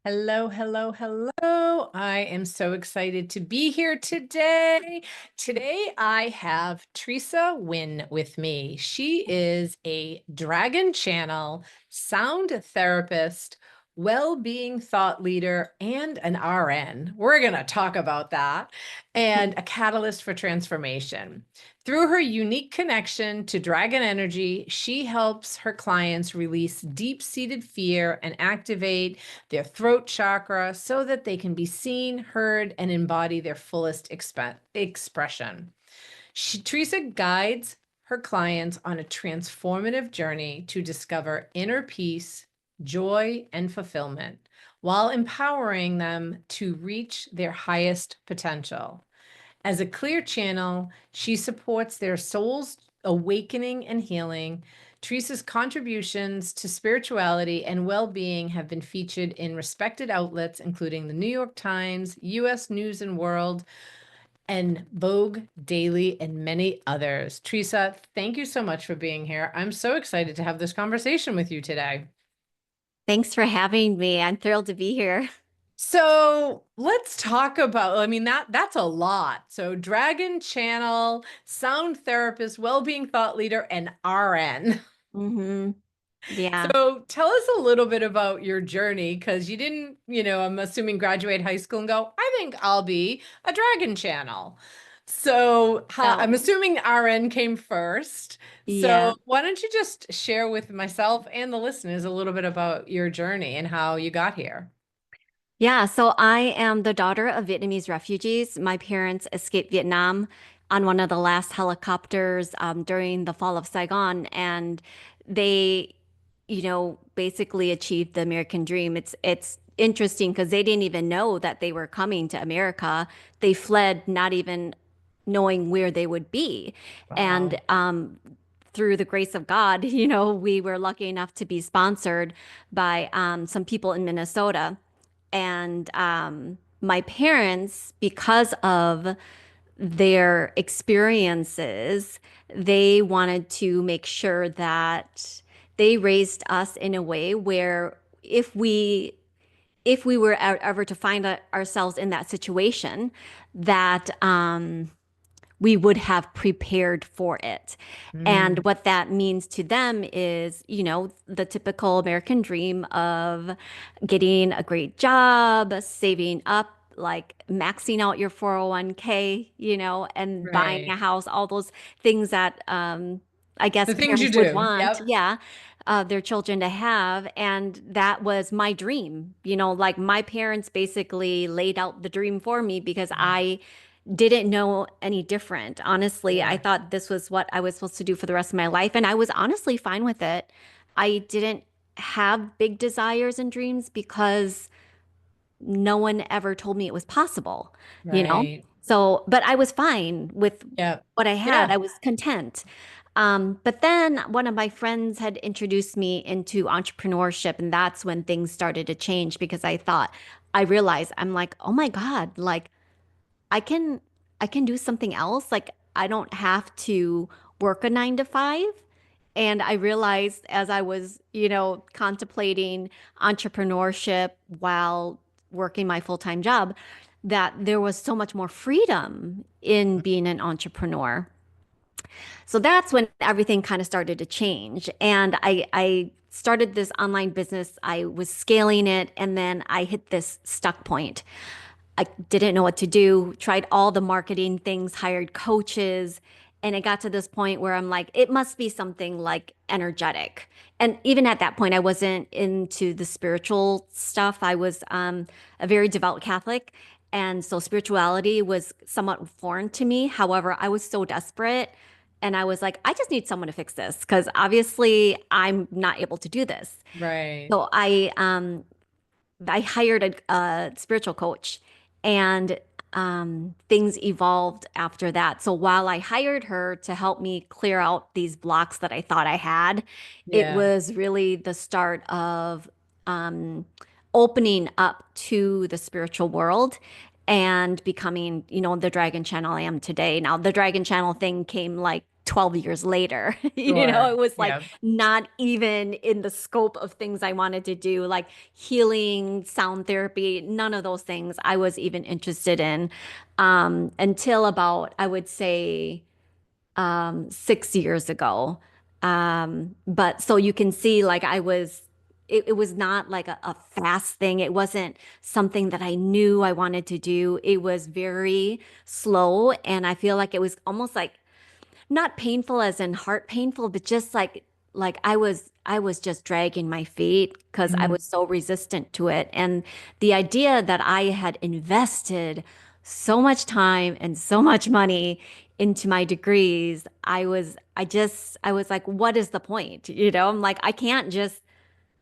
Hello, hello, hello. I am so excited to be here today. Today I have Teresa Wynn with me. She is a Dragon Channel sound therapist, well-being thought leader, and an RN. We're going to talk about that, and a catalyst for transformation. Through her unique connection to dragon energy, she helps her clients release deep-seated fear and activate their throat chakra so that they can be seen, heard, and embody their fullest expression. Teresa guides her clients on a transformative journey to discover inner peace, joy, and fulfillment while empowering them to reach their highest potential. As a clear channel, she supports their soul's awakening and healing. Teresa's contributions to spirituality and well-being have been featured in respected outlets, including the New York Times, U.S. News and World, and Vogue Daily, and many others. Teresa, thank you so much for being here. I'm so excited to have this conversation with you today. Thanks for having me. I'm thrilled to be here. So let's talk about, that's a lot. So Dragon Channel, sound therapist, well-being thought leader, and RN. hmm Yeah. So tell us a little bit about your journey, because you didn't, I'm assuming graduate high school and go, I think I'll be a Dragon Channel. So I'm Oh, assuming RN came first. yeah. So why don't you just share with myself and the listeners a little bit about your journey and how you got here? Yeah. So I am the daughter of Vietnamese refugees. My parents escaped Vietnam on one of the last helicopters during the fall of Saigon, and they, basically achieved the American dream. It's interesting because they didn't even know that they were coming to America. They fled, not even knowing where they would be. And Wow. through the grace of God, we were lucky enough to be sponsored by some people in Minnesota. And my parents, because of their experiences, they wanted to make sure that they raised us in a way where if we were ever to find ourselves in that situation, that we would have prepared for it. And Mm, what that means to them is, the typical American dream of getting a great job, saving up, like maxing out your 401k, and buying a right. house, all those things that I guess The things you parents would do. want, Yep. yeah, their children to have. And that was my dream. Like my parents basically laid out the dream for me because I didn't know any different. Honestly, I Yeah. thought this was what I was supposed to do for the rest of my life, and I was honestly fine with it. I didn't have big desires and dreams because no one ever told me it was possible, you know? Right. So, but I was fine with Yeah. what I had. Yeah. I was content. But then one of my friends had introduced me into entrepreneurship, and that's when things started to change because I realized I'm like, oh my God, like I can I can do something else. Like I don't have to work a 9 to 5. And I realized as I was, contemplating entrepreneurship while working my full-time job, that there was so much more freedom in being an entrepreneur. So that's when everything kind of started to change. And I started this online business. I was scaling it, and then I hit this stuck point. I didn't know what to do, tried all the marketing things, hired coaches, and it got to this point where I'm like, it must be something like energetic. And even at that point, I wasn't into the spiritual stuff. I was a very devout Catholic. And so spirituality was somewhat foreign to me. However, I was so desperate and I was like, I just need someone to fix this because obviously I'm not able to do this. Right. So I hired a spiritual coach, and things evolved after that. So while I hired her to help me clear out these blocks that I thought I had, it Yeah. was really the start of um, opening up to the spiritual world and becoming, the Dragon Channel I am today. Now, the Dragon Channel thing came like 12 years later. It Sure. was like Yeah. not even in the scope of things I wanted to do, like healing, sound therapy, none of those things I was even interested in until about, I would say, 6 years ago. But so you can see, like, it was not like a fast thing. It wasn't something that I knew I wanted to do. It was very slow. And I feel like it was almost like not painful as in heart painful, but just like I was just dragging my feet because I Mhm. was so resistant to it. And the idea that I had invested so much time and so much money into my degrees, I was like, what is the point? I'm like, I can't just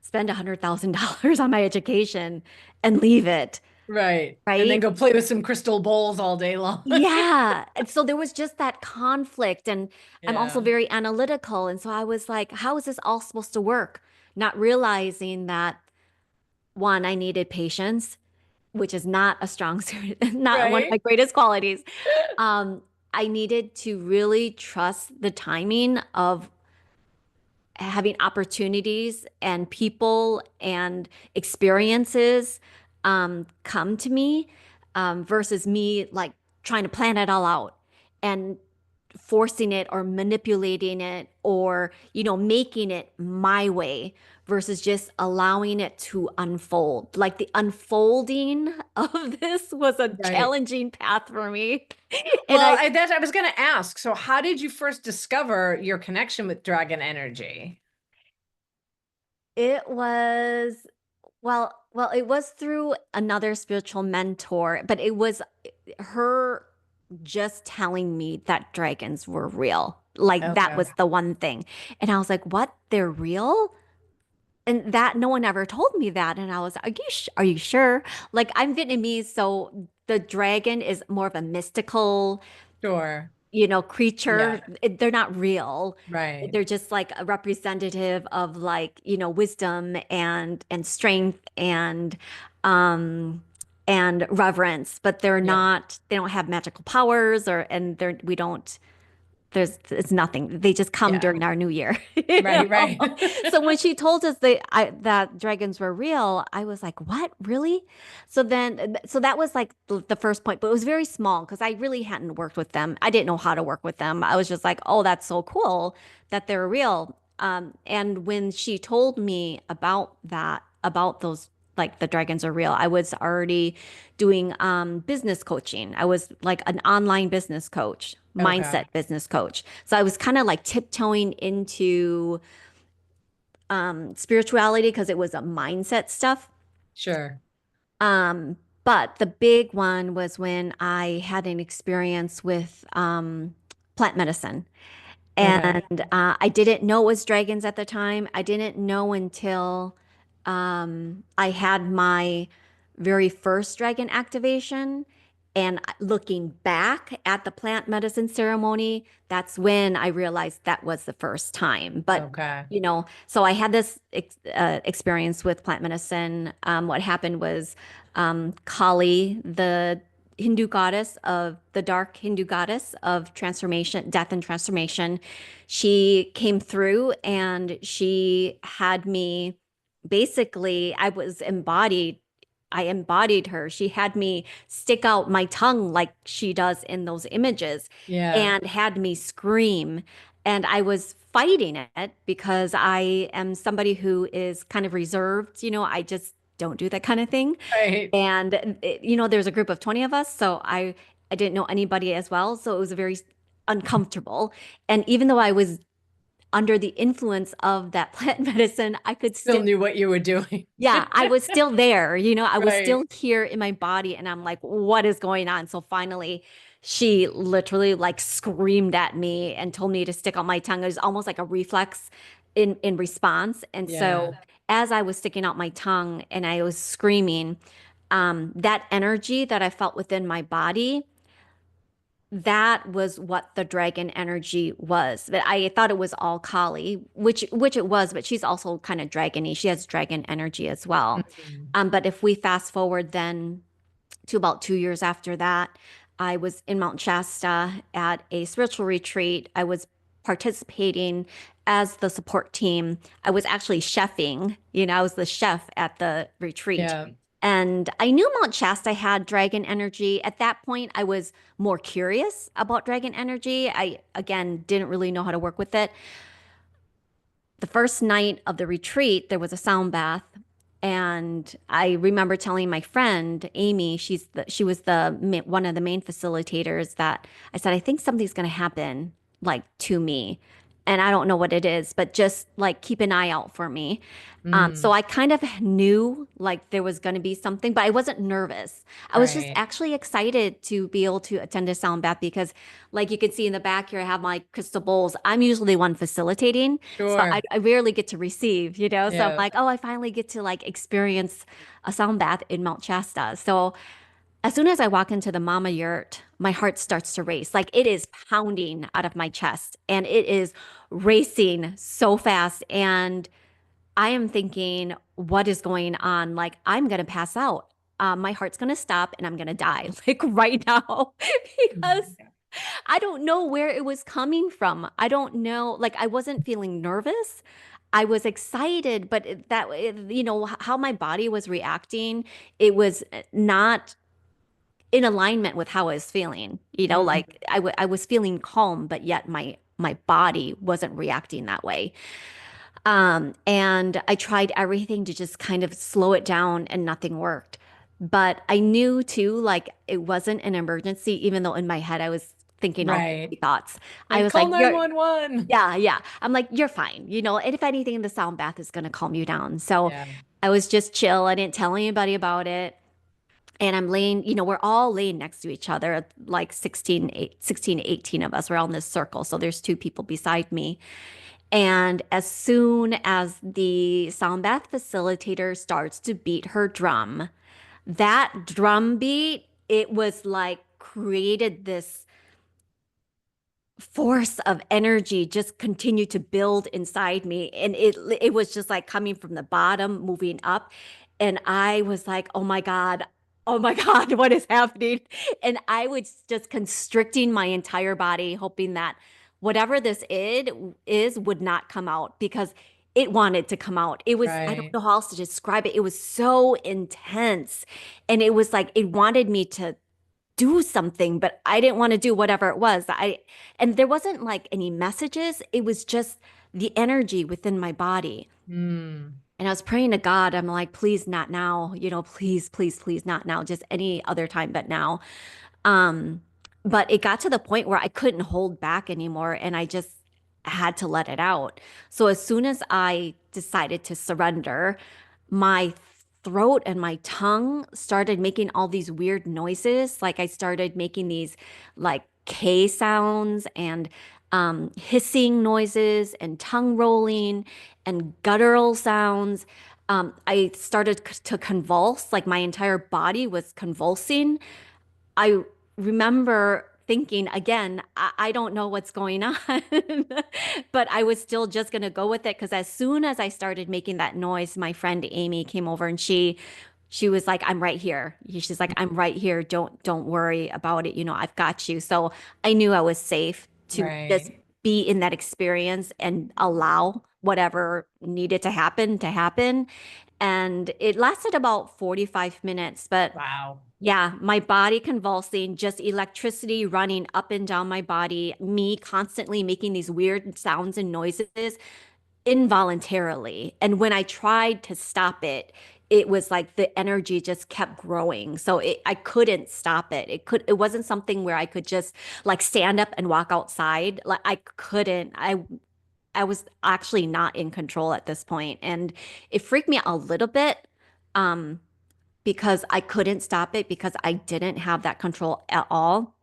spend $100,000 on my education and leave it, Right. And then right? go play with some crystal bowls all day long. Yeah. And so there was just that conflict. And I'm also Yeah. very analytical. And so I was like, how is this all supposed to work? Not realizing that one, I needed patience, which is not a strong suit, not one of my Right. greatest qualities. Um, I needed to really trust the timing of having opportunities and people and experiences come to me versus me like trying to plan it all out and forcing it or manipulating it or making it my way versus just allowing it to unfold. Like the unfolding of this was a Right. challenging path for me. And Well, I I was going to ask, so how did you first discover your connection with dragon energy? it was it was through another spiritual mentor, but it was her just telling me that dragons were real. Like that Okay. was the one thing. And I was like, "What? They're real?" And that no one ever told me that. And I was, are you sure? Like I'm Vietnamese, so the dragon is more of a mystical, Sure. creature. Yeah. They're not real. Right. They're just like a representative of like, wisdom and strength um and reverence, but Yeah. they don't have magical powers and we don't it's nothing. They just come Yeah. during our new year. Right. Right. So when she told us that dragons were real, I was like, "What? Really?" So that was like the first point, but it was very small because I really hadn't worked with them. I didn't know how to work with them. I was just like, "Oh, that's so cool that they're real." And when she told me about those, like the dragons are real, I was already doing business coaching. I was like an online business coach, mindset Okay. business coach. So I was kind of like tiptoeing into spirituality because it was a mindset stuff. Sure. Um, but the big one was when I had an experience with plant medicine. Okay. And I didn't know it was dragons at the time. I didn't know until I had my very first dragon activation. And looking back at the plant medicine ceremony, that's when I realized that was the first time. But, Okay. so I had this experience with plant medicine. What happened was Kali, the dark Hindu goddess of transformation, death and transformation. She came through and she had me basically, I embodied her. She had me stick out my tongue like she does in those images Yeah. and had me scream. And I was fighting it because I am somebody who is kind of reserved. I just don't do that kind of thing. Right. And there's a group of 20 of us, so I didn't know anybody as well, so it was very uncomfortable. And even though I was under the influence of that plant medicine, I could Still still, knew what you were doing. yeah, I was still there. I was Right. still here in my body, and I'm like, what is going on? So finally, she literally like screamed at me and told me to stick out my tongue. It was almost like a reflex in response. And Yeah. so as I was sticking out my tongue and I was screaming, that energy that I felt within my body, that was what the dragon energy was. But I thought it was all Kali, which it was, but she's also kind of dragony. She has dragon energy as well. Mhm. But if we fast forward then to about 2 years after that, I was in Mount Shasta at a spiritual retreat. I was participating as the support team. I was actually chefing, I was the chef at the retreat. Yeah. And I knew Mount Shasta had dragon energy. At that point, I was more curious about dragon energy. I, again, didn't really know how to work with it. The first night of the retreat, there was a sound bath. And I remember telling my friend Amy, she was one of the main facilitators, that I said, I think something's going to happen like to me. And I don't know what it is, but just like keep an eye out for me. So Mm, I kind of knew like there was going to be something, but I wasn't nervous. I was just right. actually excited to be able to attend a sound bath because, like you can see in the back here, I have my crystal bowls. I'm usually the one facilitating, so I, Sure. I rarely get to receive. So I'm Yeah. like, oh, I finally get to like experience a sound bath in Mount Shasta. So as soon as I walk into the mama yurt, my heart starts to race. Like it is pounding out of my chest and it is racing so fast. And I am thinking, what is going on? Like, I'm going to pass out. My heart's going to stop and I'm going to die, like right now, because I don't know where it was coming from. I don't know. Like, I wasn't feeling nervous. I was excited, but how my body was reacting, it was not in alignment with how I was feeling. Mm, Like I was feeling calm, but yet my body wasn't reacting that way. And I tried everything to just kind of slow it down and nothing worked. But I knew too, like it wasn't an emergency, even though in my head I was thinking all right. crazy thoughts. I Like was call like, nine-one-one. yeah. I'm like, you're fine, And if anything, the sound bath is going to calm you down. So Yeah. I was just chill. I didn't tell anybody about it. And I'm laying, we're all laying next to each other, like 16, 18 of us. We're all in this circle. So there's two people beside me. And as soon as the sound bath facilitator starts to beat her drum, that drum beat, it was like created this force of energy just continued to build inside me, and it was just like coming from the bottom moving up, and I was like, oh my god, what is happening? And I was just constricting my entire body, hoping that whatever this is would not come out, because it wanted to come out. It was, I don't Right. know how else to describe it. It was so intense, and it was like it wanted me to do something, but I didn't want to do whatever it was. And there wasn't like any messages. It was just the energy within my body. Mm, And I was praying to God. I'm like, please, not now, please, please, please, not now, just any other time but now. Um, but it got to the point where I couldn't hold back anymore and I just had to let it out. So as soon as I decided to surrender, my throat and my tongue started making all these weird noises. Like I started making these like K sounds and hissing noises and tongue rolling and guttural sounds. I started to convulse, like my entire body was convulsing. I remember thinking again, I don't know what's going on, but I was still just going to go with it because as soon as I started making that noise, my friend Amy came over and she was like, I'm right here. She's like, I'm right here. Don't worry about it. I've got you. So I knew I was safe to just right. be in that experience and allow whatever needed to happen to happen. And it lasted about 45 minutes, but Wow. yeah, my body convulsing, just electricity running up and down my body, me constantly making these weird sounds and noises involuntarily. And when I tried to stop it, it was like the energy just kept growing. So I couldn't stop it. It wasn't something where I could just like stand up and walk outside. Like I couldn't. I was actually not in control at this point, and it freaked me out a little bit. Um, because I couldn't stop it because I didn't have that control at all.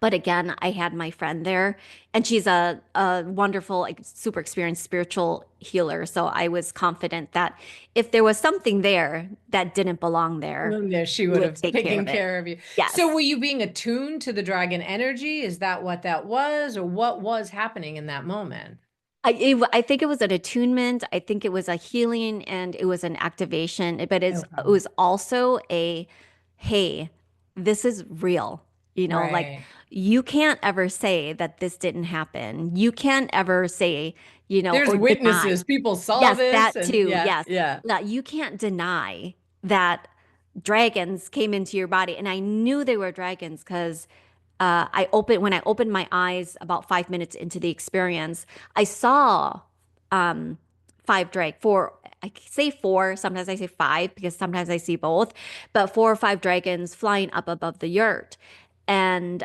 But again, I had my friend there, and she's a wonderful, like, super experienced spiritual healer. So I was confident that if there was something there that didn't belong there, Then there she she would would have take care taken of it. care of you. So Yes. were you being attuned to the dragon energy? Is that what that was, or what was happening in that moment? I think it was an attunement. I think it was a healing and it was an activation, but it Okay. was also a, hey, this is real. Like Right. you can't ever say that this didn't happen. You can't ever say, There's or deny. witnesses. People saw Yes, this that and too. yeah, Yes. yeah. You can't deny that dragons came into your body. And I knew they were dragons because when I opened my eyes about 5 minutes into the experience, I saw um, four. I say four. Sometimes I say five because sometimes I see both, but four or five dragons flying up above the yurt. And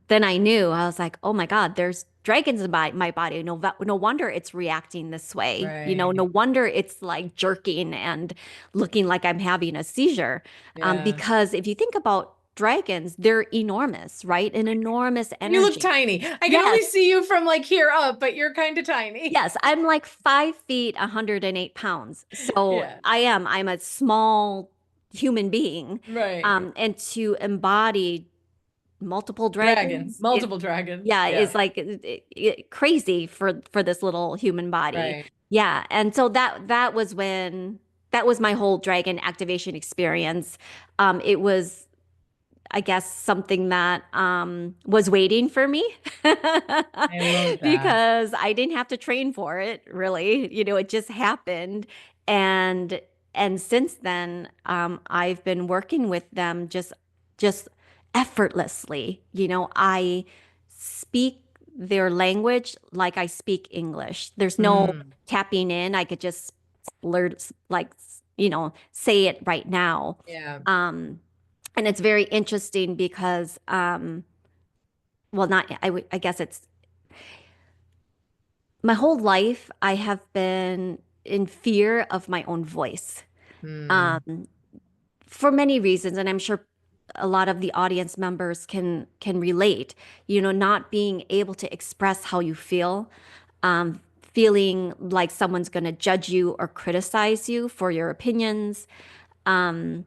then I knew I was like, oh my God, there's dragons in my body. No wonder it's reacting this way. No Right. wonder it's like jerking and looking like I'm having a seizure. Yeah. Because if you think about dragons, they're enormous, right? An enormous You look energy. tiny. I can Yes, only see you from like here up, but you're kind of tiny. yes. I'm like 5 feet, 108 pounds. So Yeah. I'm a small human being. Right. And to embody multiple Dragon. dragons is, Multiple dragons. yeah, Yeah. is like crazy for this little human body. Right. Yeah. And so that was my whole dragon activation experience. It was, I guess, something that was waiting for me I love that. because I didn't have to train for it, really. It just happened. And since then, I've been working with them just effortlessly. I speak their language like I speak English. There's no Mm, tapping in. I could just blurt, like, say it right now. yeah. Um, and it's very interesting because, well, not, I guess it's my whole life, I have been in fear of my own voice, Mm, um, for many reasons. And I'm sure a lot of the audience members can relate, not being able to express how you feel, feeling like someone's going to judge you or criticize you for your opinions, um,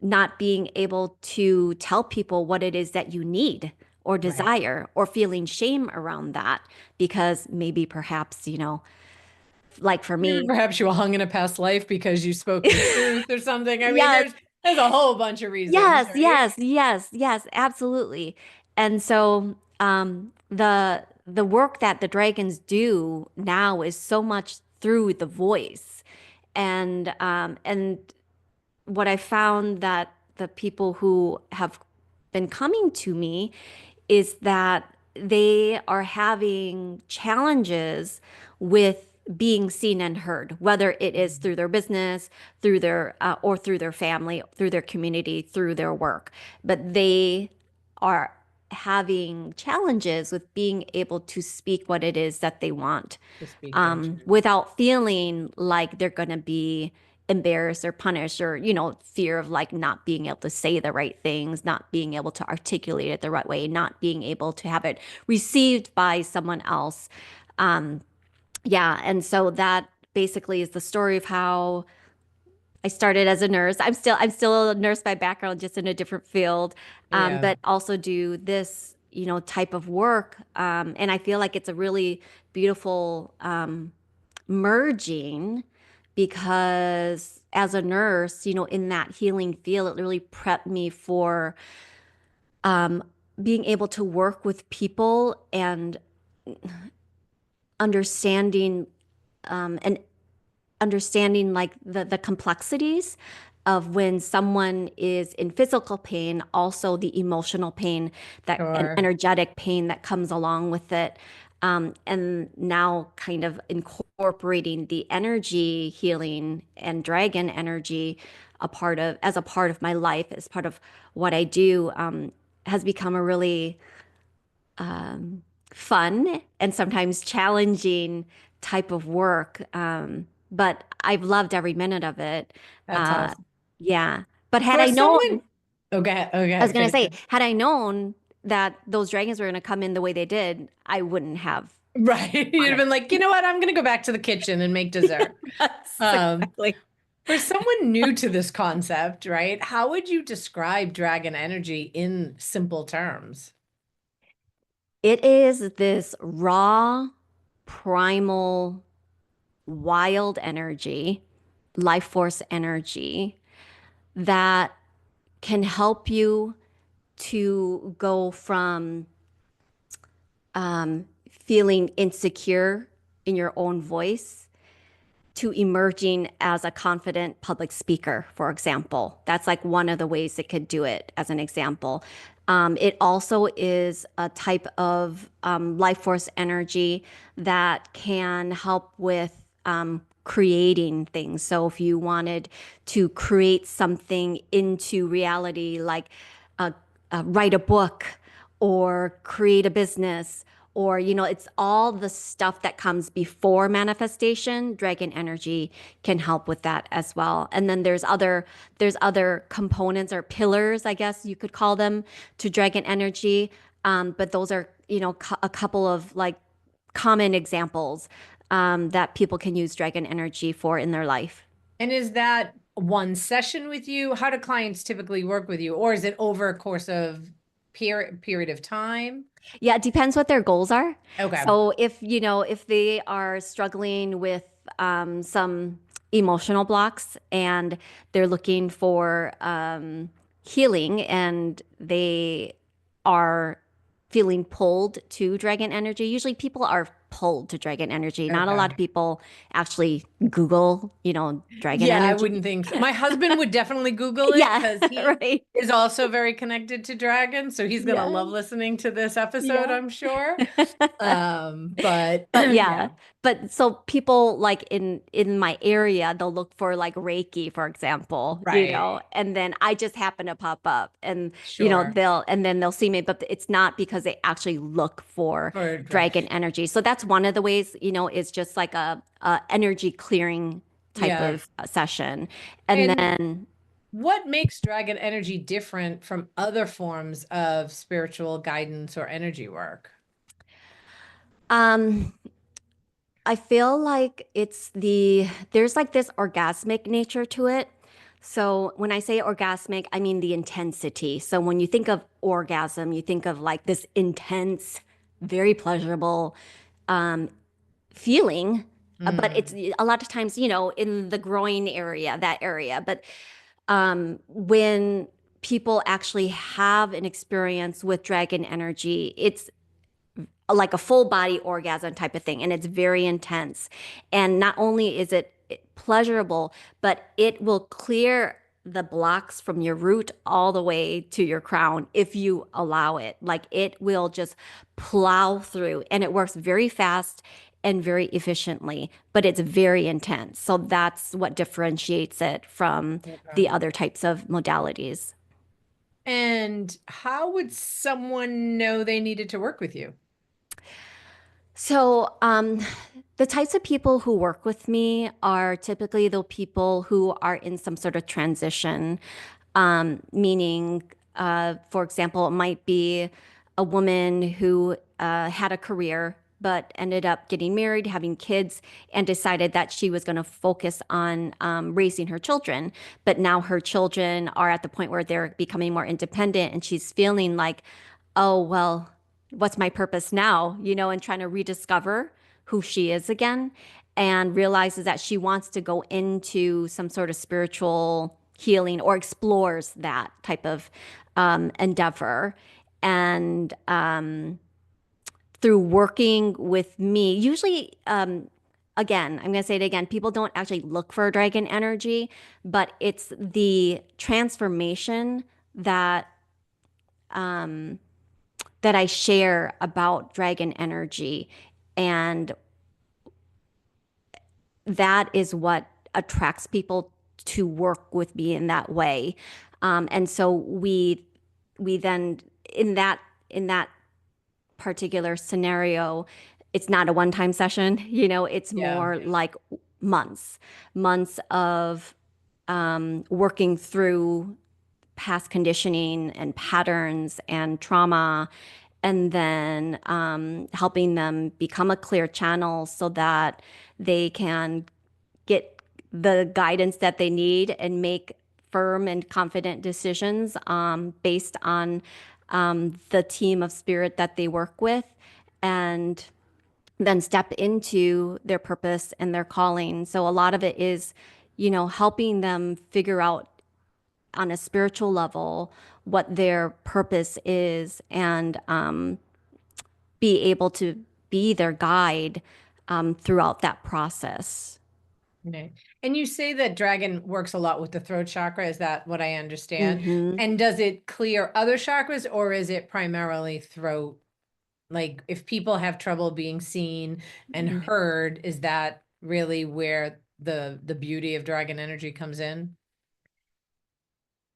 not being able to tell people what it is that you need or right. desire, or feeling shame around that because maybe perhaps, like for Maybe me. perhaps you were hung in a past life because you spoke your truth or something. I mean, Yes, there's a whole bunch of reasons, yes, right? yes, yes, yes, absolutely. And so the work that the dragons do now is so much through the voice. And what I found that the people who have been coming to me is that they are having challenges with being seen and heard, whether it is Mm, through their business, through their or through their family, through their community, through their work. But they are having challenges with being able to speak what it is that they want, to speak their truth. without feeling like they're going to be embarrassed or punished, or fear of like not being able to say the right things, not being able to articulate it the right way, not being able to have it received by someone else. Yeah, and so that basically is the story of how I started as a nurse. I'm still a nurse by background, just in a different field, Yeah. but also do this type of work. And I feel like it's a really beautiful merging, because as a nurse, in that healing field, it really prepped me for um, being able to work with people and understanding and understanding like the complexities of when someone is in physical pain, also the emotional pain that and Sure. energetic pain that comes along with it. And now kind of incorporating the energy healing and dragon energy as a part of my life, as part of what I do, has become a really fun and sometimes challenging type of work. But I've loved every minute of it. That's Uh, awesome. yeah. But had For I known, someone, okay, I was okay, going to finish say, it. had I known that those dragons were going to come in the way they did, I wouldn't have Right. You'd have wanted. been like, you know what? I'm going to go back to the kitchen and make dessert. Yes, Um, exactly. for someone new to this concept, right? How would you describe dragon energy in simple terms? It is this raw, primal, wild energy, life force energy that can help you to go from feeling insecure in your own voice to emerging as a confident public speaker, for example. That's like one of the ways it could do it, as an example. It also is a type of life force energy that can help with creating things. So if you wanted to create something into reality, like uh, write a book or create a business, or it's all the stuff that comes before manifestation. Dragon energy can help with that as well. And then there's other components or pillars, I guess you could call them, to dragon energy. But those are a couple of like common examples that people can use dragon energy for in their life. And is that one session with you? How do clients typically work with you? Or is it over a course of period of time? Yeah, it depends what their goals are. Okay. So if they are struggling with some emotional blocks and they're looking for healing, and they are feeling pulled to dragon energy, usually people are pulled to dragon energy. Not a lot Okay. of people actually Google, dragon Yeah, I energy. wouldn't think so. My husband would definitely Google it Yeah, because he right. is also very connected to dragons. So he's gonna Yeah, love listening to this episode, yeah. I'm sure. But But yeah, yeah, but so people like in my area, they'll look for like Reiki, for example, right. and then I just happen to pop up, and Sure. they'll see me, but it's not because they actually look for For drag. dragon energy. So that's one of the ways, is just like a energy clearing type Yeah. of session. And And then what makes dragon energy different from other forms of spiritual guidance or energy work? um I feel like there's like this orgasmic nature to it. So when I say orgasmic, I mean the intensity. So when you think of orgasm, you think of like this intense, very pleasurable feeling. But it's Mm, a lot of times, in the groin area, that area. But when people actually have an experience with dragon energy, it's like a full body orgasm type of thing, and it's very intense. And not only is it pleasurable, but it will clear the blocks from your root all the way to your crown if you allow it. Like it will just plow through, and it works very fast and very efficiently, but it's very intense. So that's what differentiates it from okay. the other types of modalities. And how would someone know they needed to work with you? So, the types of people who work with me are typically the people who are in some sort of transition, meaning, for example, it might be a woman who had a career but ended up getting married, having kids, and decided that she was going to focus on raising her children. But now her children are at the point where they're becoming more independent, and she's feeling like, oh, well, what's my purpose now? And trying to rediscover who she is again, and realizes that she wants to go into some sort of spiritual healing, or explores that type of endeavor. And through working with me, usually, again, I'm going to say it again, people don't actually look for dragon energy, but it's the transformation that um, that I share about dragon energy. And that is what attracts people to work with me in that way. And so we then, in that particular scenario, it's not a one-time session. It's Yeah. more like months of working through past conditioning and patterns and trauma, and then helping them become a clear channel so that they can get the guidance that they need and make firm and confident decisions based on the team of spirit that they work with, and then step into their purpose and their calling. So a lot of it is, helping them figure out on a spiritual level what their purpose is, and be able to be their guide throughout that process. Okay. And you say that dragon works a lot with the throat chakra. Is that what I understand? Hmm. And does it clear other chakras or is it primarily throat? Like if people have trouble being seen and heard, is that really where the beauty of dragon energy comes in?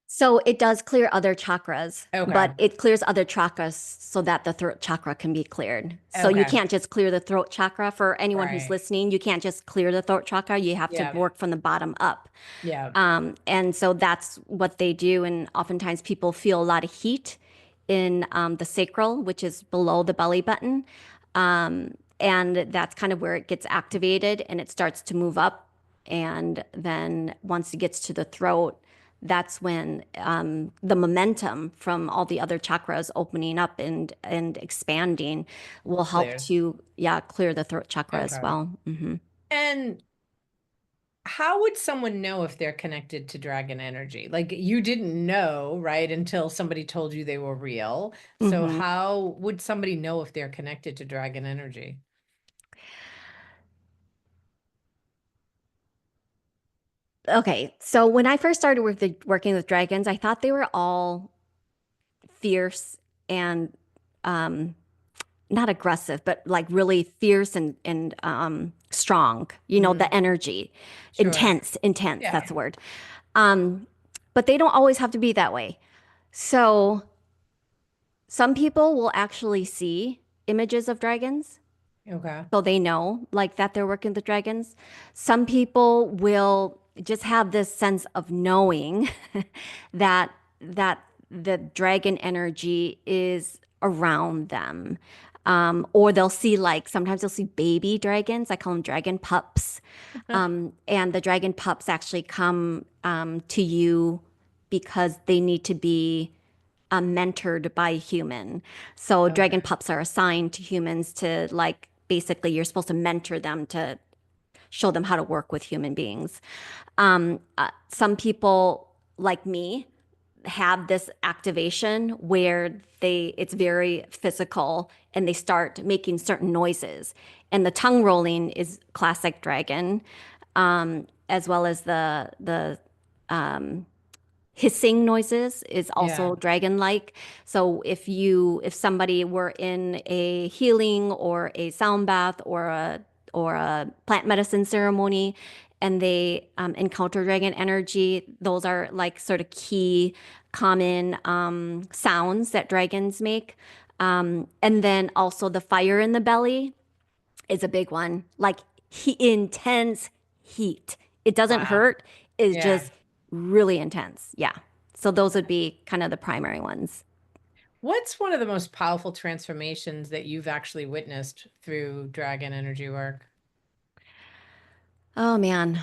So it does clear other chakras, Okay. but it clears other chakras so that the throat chakra can be cleared. So you Okay. can't just clear the throat chakra. For anyone who's Right. listening, you can't just clear the throat chakra. You have to Yeah. work from the bottom up. Yeah. And so that's what they do. And oftentimes people feel a lot of heat in the sacral, which is below the belly button. And that's kind of where it gets activated and it starts to move up. And then once it gets to the throat, that's when the momentum from all the other chakras opening up and expanding will help Clears. to, yeah, clear the throat chakra as Okay. well. Hmm. And how would someone know if they're connected to dragon energy? Like you didn't know, right, until somebody told you they were real. So Hmm. how would somebody know if they're connected to dragon energy? Okay, so when I first started working with dragons, I thought they were all fierce and um, not aggressive, but like really fierce and strong. You know, Hmm. the energy, Sure. intense. Yeah. That's the word. Um, but they don't always have to be that way. So some people will actually see images of dragons, Okay. so they know like that they're working with dragons. Some people will just have this sense of knowing that the dragon energy is around them. Or they'll see like sometimes they'll see baby dragons. I call them dragon pups. And the dragon pups actually come to you because they need to be mentored by a human. So dragon Okay. pups are assigned to humans to like basically you're supposed to mentor them to show them how to work with human beings. Some people like me have this activation where it's very physical and they start making certain noises. And the tongue rolling is classic dragon, as well as the hissing noises is Yeah. also dragon-like. So if somebody were in a healing or a sound bath or a plant medicine ceremony and they encounter dragon energy, those are like sort of key common sounds that dragons make. And then also the fire in the belly is a big one. Like intense heat. It doesn't Wow. hurt. It's Yeah. just really intense. Yeah. So those would be kind of the primary ones. What's one of the most powerful transformations that you've actually witnessed through dragon energy work? Oh man.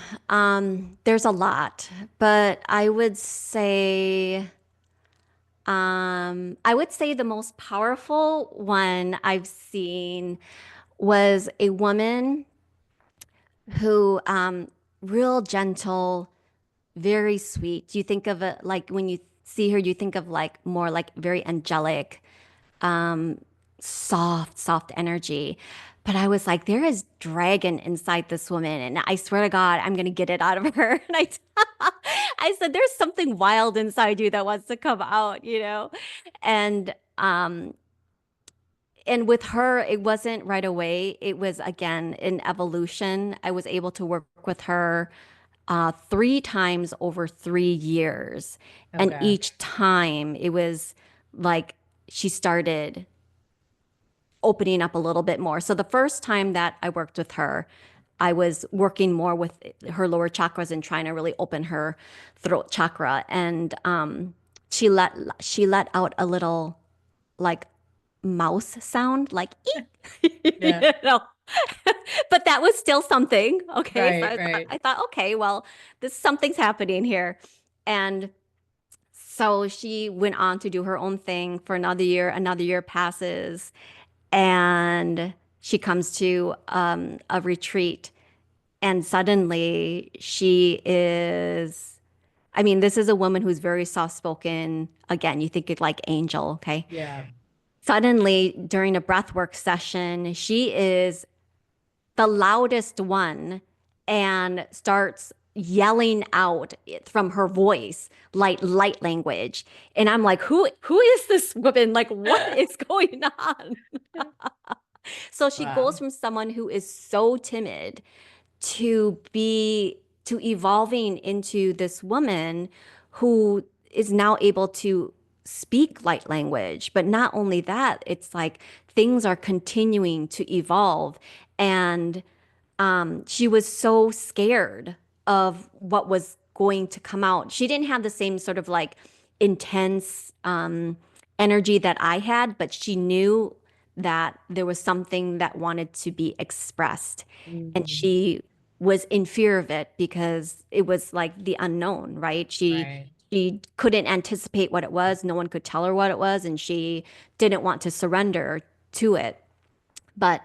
There's a lot, but I would say the most powerful one I've seen was a woman who real gentle, very sweet. You think of it like when you see her, you think of like more like very angelic, soft energy. But I was like, there is dragon inside this woman, and I swear to God, I'm gonna get it out of her. And I said, there's something wild inside you that wants to come out, you know? And and with her, it wasn't right away. It was again an evolution. I was able to work with her three times over 3 years. And Okay. each time it was like she started opening up a little bit more. So the first time that I worked with her, I was working more with her lower chakras and trying to really open her throat chakra. And she let out a little like mouse sound, like eek, Yeah. you know. But that was still something. Okay. So Right, right. I thought, okay, well, this something's happening here. And so she went on to do her own thing for another year passes, and she comes to a retreat, and suddenly she is I mean, this is a woman who's very soft-spoken. Again, you think it like angel, okay? Yeah. Suddenly, during a breathwork session, she is the loudest one and starts yelling out from her voice like light language. And I'm like, who is this woman? Like, what is going on? So she goes Wow. from someone who is so timid to be to evolving into this woman who is now able to speak light language. But not only that, it's like things are continuing to evolve. And she was so scared of what was going to come out. She didn't have the same sort of like intense energy that I had, but she knew that there was something that wanted to be expressed. And Mm, she was in fear of it because it was like the unknown, right? right. She couldn't anticipate what it was. No one could tell her what it was, and she didn't want to surrender to it. But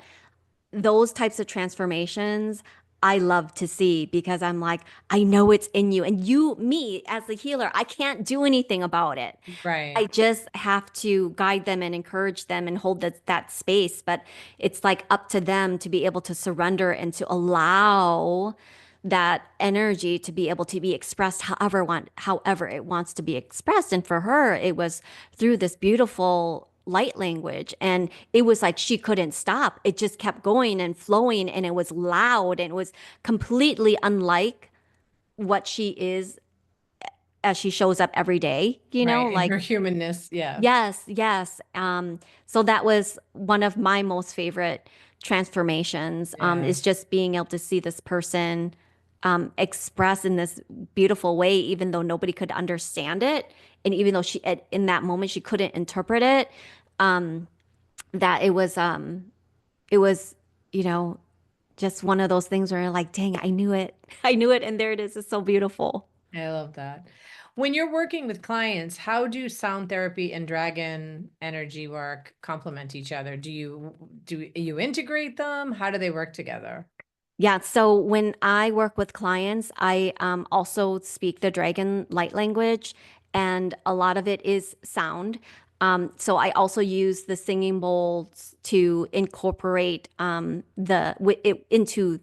those types of transformations I love to see because I'm like, I know it's in you. And you, me as the healer, I can't do anything about it. I Right. just have to guide them and encourage them and hold that space. But it's like up to them to be able to surrender and to allow that energy to be able to be expressed however it wants to be expressed. And for her, it was through this beautiful light language. And it was like she couldn't stop. It just kept going and flowing, and it was loud, and it was completely unlike what she is as she shows up every day, Right. In like her humanness. Yeah. yes, yes. So that was one of my most favorite transformations, Yeah. is just being able to see this person express in this beautiful way, even though nobody could understand it. And even though in that moment, she couldn't interpret it, that it was, you know, just one of those things where you're like, dang, I knew it. I knew it. And there it is. It's so beautiful. I love that. When you're working with clients, how do sound therapy and dragon energy work complement each other? Do you integrate them? How do they work together? Yeah, so when I work with clients, I also speak the dragon light language, and a lot of it is sound. So I also use the singing bowls to incorporate into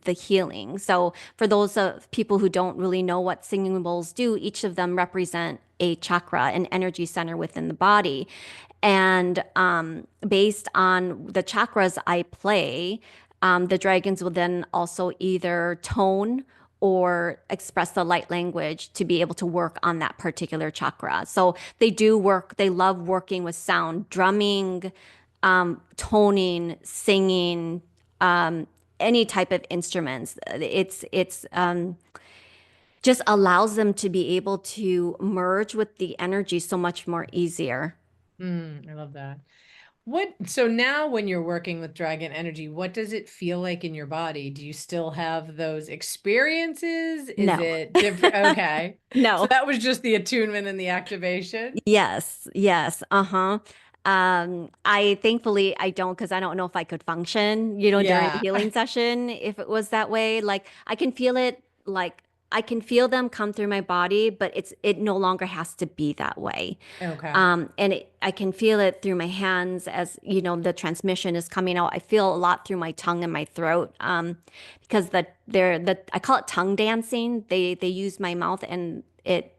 the healing. So for those of people who don't really know what singing bowls do, each of them represent a chakra, an energy center within the body. And based on the chakras I play, the dragons will then also either tone or express the light language to be able to work on that particular chakra. So they love working with sound, drumming, toning, singing, any type of instruments. It's just allows them to be able to merge with the energy so much more easier. I love that. So now when you're working with dragon energy, what does it feel like in your body? Do you still have those experiences? Is No. it different? Okay. So No. that was just the attunement and the activation. Yes, yes, uh-huh. I thankfully I don't because I don't know if I could function, during a Yeah. healing session if it was that way. Like I can feel it, like I can feel them come through my body, but it no longer has to be that way. Okay. I can feel it through my hands as, the transmission is coming out. I feel a lot through my tongue and my throat, because I call it tongue dancing. They use my mouth and it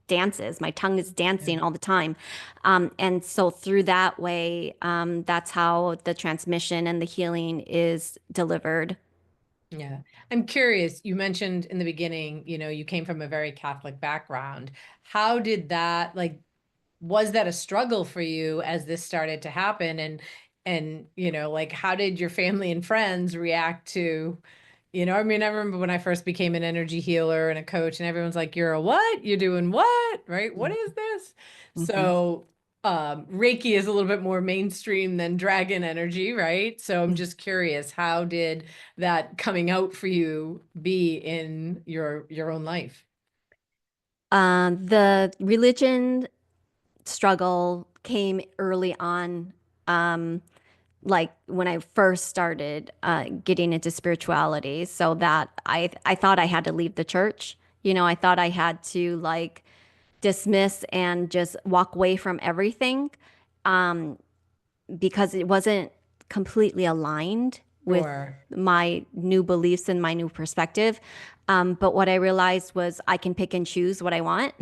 dances. My tongue is Yeah. dancing all the time. And so through that way, that's how the transmission and the healing is delivered. Yeah. I'm curious, you mentioned in the beginning, you came from a very Catholic background. How did that, like, was that a struggle for you as this started to happen? And like, how did your family and friends react to, I mean, I remember when I first became an energy healer and a coach, and everyone's like, "You're a what? You're doing what? Right? What is this?" Mhm. So, Reiki is a little bit more mainstream than dragon energy, right? So I'm just curious, how did that coming out for you be in your own life? The religion struggle came early on, like when I first started getting into spirituality. So that I thought I had to leave the church I thought I had to like dismiss and just walk away from everything because it wasn't completely aligned with Sure. my new beliefs and my new perspective. But what I realized was I can pick and choose what I want.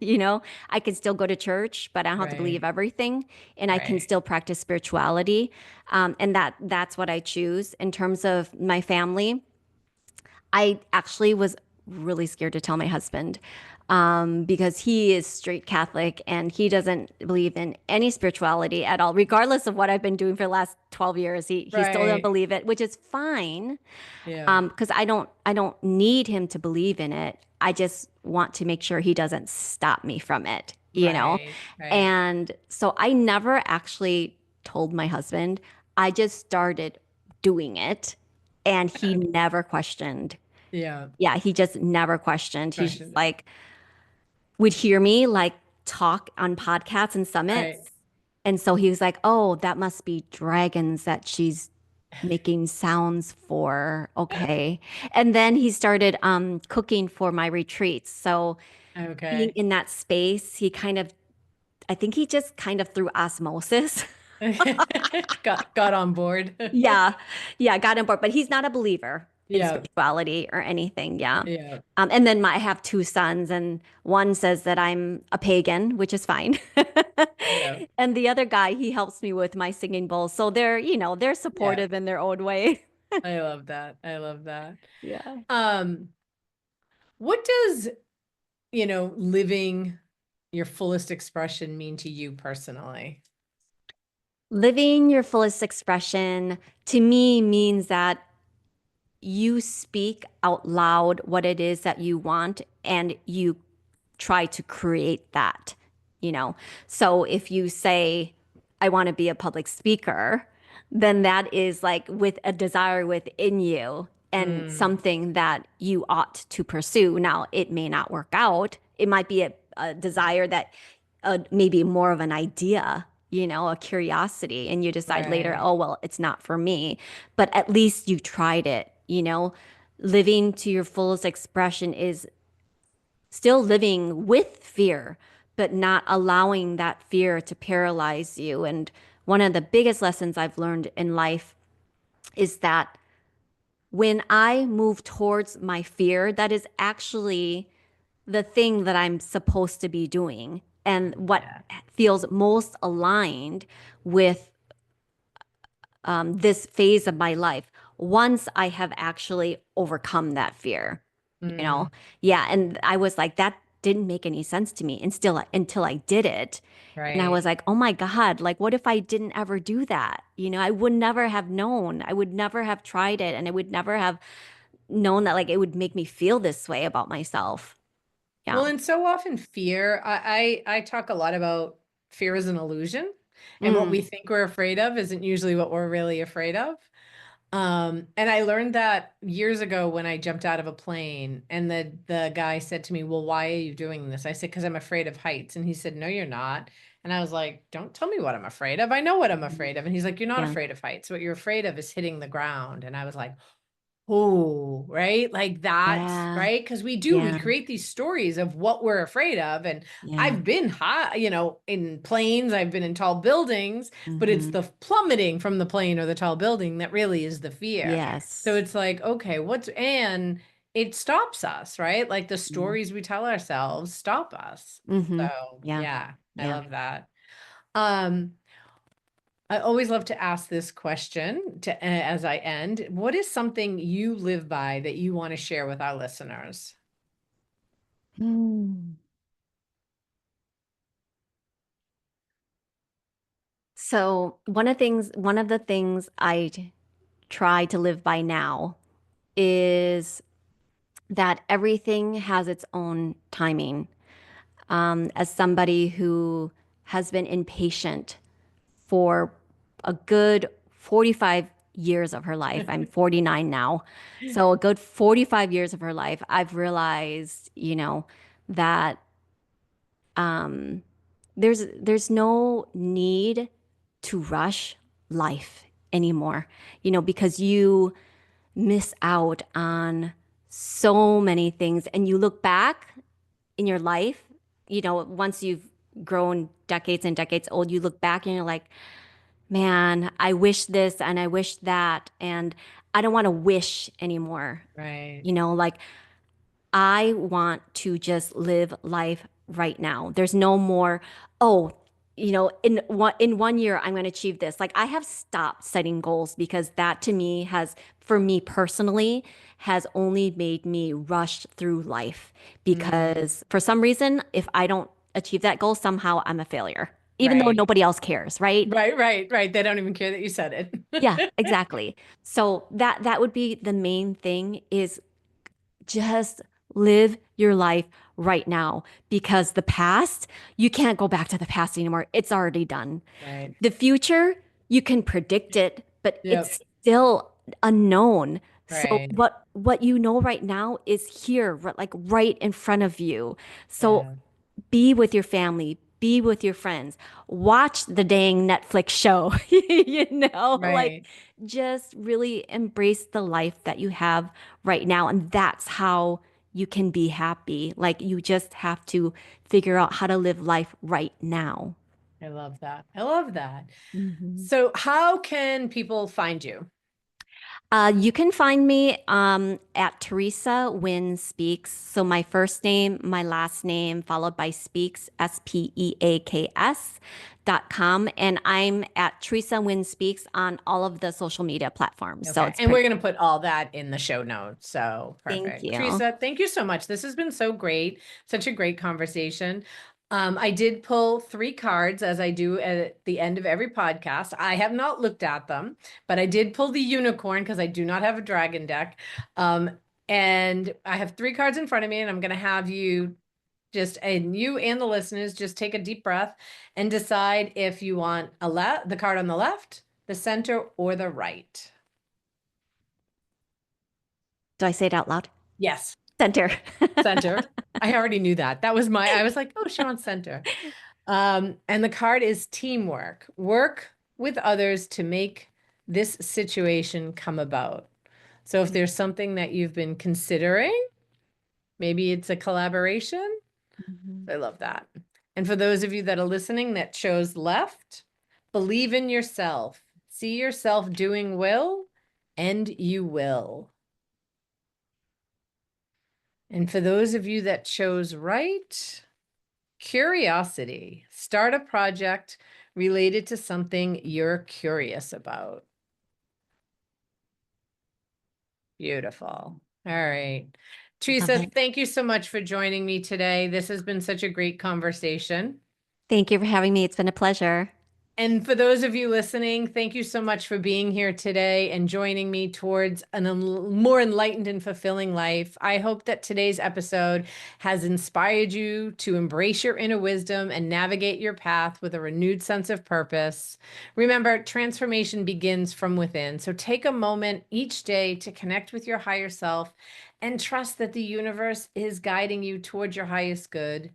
I can still go to church, but I don't have to believe Right. everything, and I can Right. still practice spirituality. And that's what I choose. In terms of my family, I actually was really scared to tell my husband because he is straight Catholic and he doesn't believe in any spirituality at all, regardless of what I've been doing for the last 12 years. He still doesn't Right. believe it, which is fine Yeah. because I don't need him to believe in it. I just want to make sure he doesn't stop me from it. Right. Right. And so I never actually told my husband. I just started doing it and he never questioned. Yeah. Yeah, he just never questioned. He's just Question. like would hear me like talk on podcasts and Right. summits. And so he was like, "Oh, that must be dragons that she's making sounds for." Okay. And then he started cooking for my retreats. So being Okay. in that space, I think he just kind of through osmosis. Got on board. Yeah. Yeah, got on board, but he's not a believer in Yeah. spirituality or anything. Yeah. Yeah. And then I have two sons, and one says that I'm a pagan, which is fine. Yeah. And the other guy, he helps me with my singing bowls. So they're Yeah. supportive in their own way. I love that. I love that. Yeah. Um, what does, living your fullest expression mean to you personally? Living your fullest expression to me means that you speak out loud what it is that you want and you try to create that, you know. So if you say, I want to be a public speaker, then that is like with a desire within you and Mm, something that you ought to pursue. Now, it may not work out. It might be a desire that maybe more of an idea, a curiosity, and you decide later, right. oh, well, it's not for me. But at least you tried it. Living to your fullest expression is still living with fear, but not allowing that fear to paralyze you. And one of the biggest lessons I've learned in life is that when I move towards my fear, that is actually the thing that I'm supposed to be doing and what Yeah. feels most aligned with this phase of my life once I have actually overcome that fear, you know? Mm, Yeah. And I was like, that didn't make any sense to me until I did it. And I was right. like, oh my God, like, what if I didn't ever do that? I would never have known. I would never have tried it. And I would never have known that, like, it would make me feel this way about myself. Yeah. Well, and so often fear, I talk a lot about fear as an illusion, and what we Mm, think we're afraid of isn't usually what we're really afraid of. And I learned that years ago when I jumped out of a plane, and the guy said to me, "Well, why are you doing this?" I said, "Because I'm afraid of heights." And he said, "No, you're not." And I was like, "Don't tell me what I'm afraid of. I know what I'm mhm. afraid of." And he's like, "You're not Yeah. afraid of heights. What you're afraid of is hitting the ground." And I was like, oh, right? Like that, Yeah. right? Because we Yeah. create these stories of what we're afraid of. And Yeah. I've been high, in planes, I've been in tall buildings, but it's Hmm. the plummeting from the plane or the tall building that really is the fear. So Yes. it's like, okay, and it stops us, right? Like the Mm-hmm. stories we tell ourselves stop us. Mm-hmm. So Yeah. yeah, I Yeah. love that. Um, I always love to ask this question as I end. What is something you live by that you want to share with our listeners? Mm. So one of the things I try to live by now is that everything has its own timing. As somebody who has been impatient for a good 45 years of her life, I'm 49 now. So a good 45 years of her life, I've realized, that um, there's no need to rush life anymore, because you miss out on so many things. And you look back in your life, once you've grown decades and decades old, you look back and you're like, man, I wish this and I wish that. And I don't want to wish anymore. Right. Like I want to just live life right now. There's no more, oh, in one year I'm going to achieve this. Like I have stopped setting goals because that to me has, for me personally, has only made me rush through life. Mm, Because for some reason, if I don't achieve that goal, somehow I'm a failure, even though right. nobody else cares, right? Right, right, right. They don't even care that you said Yeah, it. exactly. So that would be the main thing is just live your life right now because the past, you can't go back to the past anymore. It's already done. Right. The future, you can predict it, but Yep. it's still unknown. So Right. what you know right now is here, like right in front of you. So Yeah. be with your family, be with your friends, watch the dang Netflix show, like Right. just really embrace the life that you have right now. And that's how you can be happy. Like you just have to figure out how to live life right now. I love that. I love that. Mhm. So, how can people find you? You can find me at Teresa Wynn Speaks. So my first name, my last name, followed by Speaks, SPEAKS.com. And I'm at Teresa Wynn Speaks on all of the social media platforms. So Okay. it's And we're pretty, going to put all that in the show notes. So thank perfect. you. Teresa, thank you so much. This has been so great. Such a great conversation. I did pull 3 cards as I do at the end of every podcast. I have not looked at them, but I did pull the unicorn because I do not have a dragon deck. Um, and I have 3 cards in front of me, and I'm going to have you just, and you and the listeners just take a deep breath and decide if you want the card on the left, the center, or the right. Do I say it out loud? Yes, Center. center. I already knew that. I was like, oh, she wants center. And the card is teamwork. Work with others to make this situation come about. So if there's something that you've been considering, maybe it's a collaboration. Mhm. I love that. And for those of you that are listening that chose left, believe in yourself. See yourself doing will, and you will. And for those of you that chose right, curiosity. Start a project related to something you're curious about. Beautiful. All right. Love Teresa, it. thank you so much for joining me today. This has been such a great conversation. Thank you for having me. It's been a pleasure. And for those of you listening, thank you so much for being here today and joining me towards more enlightened and fulfilling life. I hope that today's episode has inspired you to embrace your inner wisdom and navigate your path with a renewed sense of purpose. Remember, transformation begins from within. So take a moment each day to connect with your higher self and trust that the universe is guiding you towards your highest good.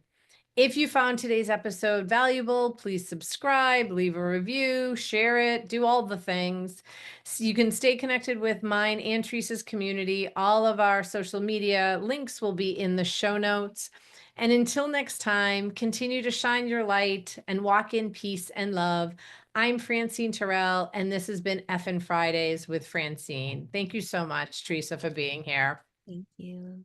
If you found today's episode valuable, please subscribe, leave a review, share it, do all the things. So you can stay connected with mine and Teresa's community. All of our social media links will be in the show notes. And until next time, continue to shine your light and walk in peace and love. I'm Francine Terrell, and this has been Effin' Fridays with Francine. Thank you so much, Teresa, for being here. Thank you.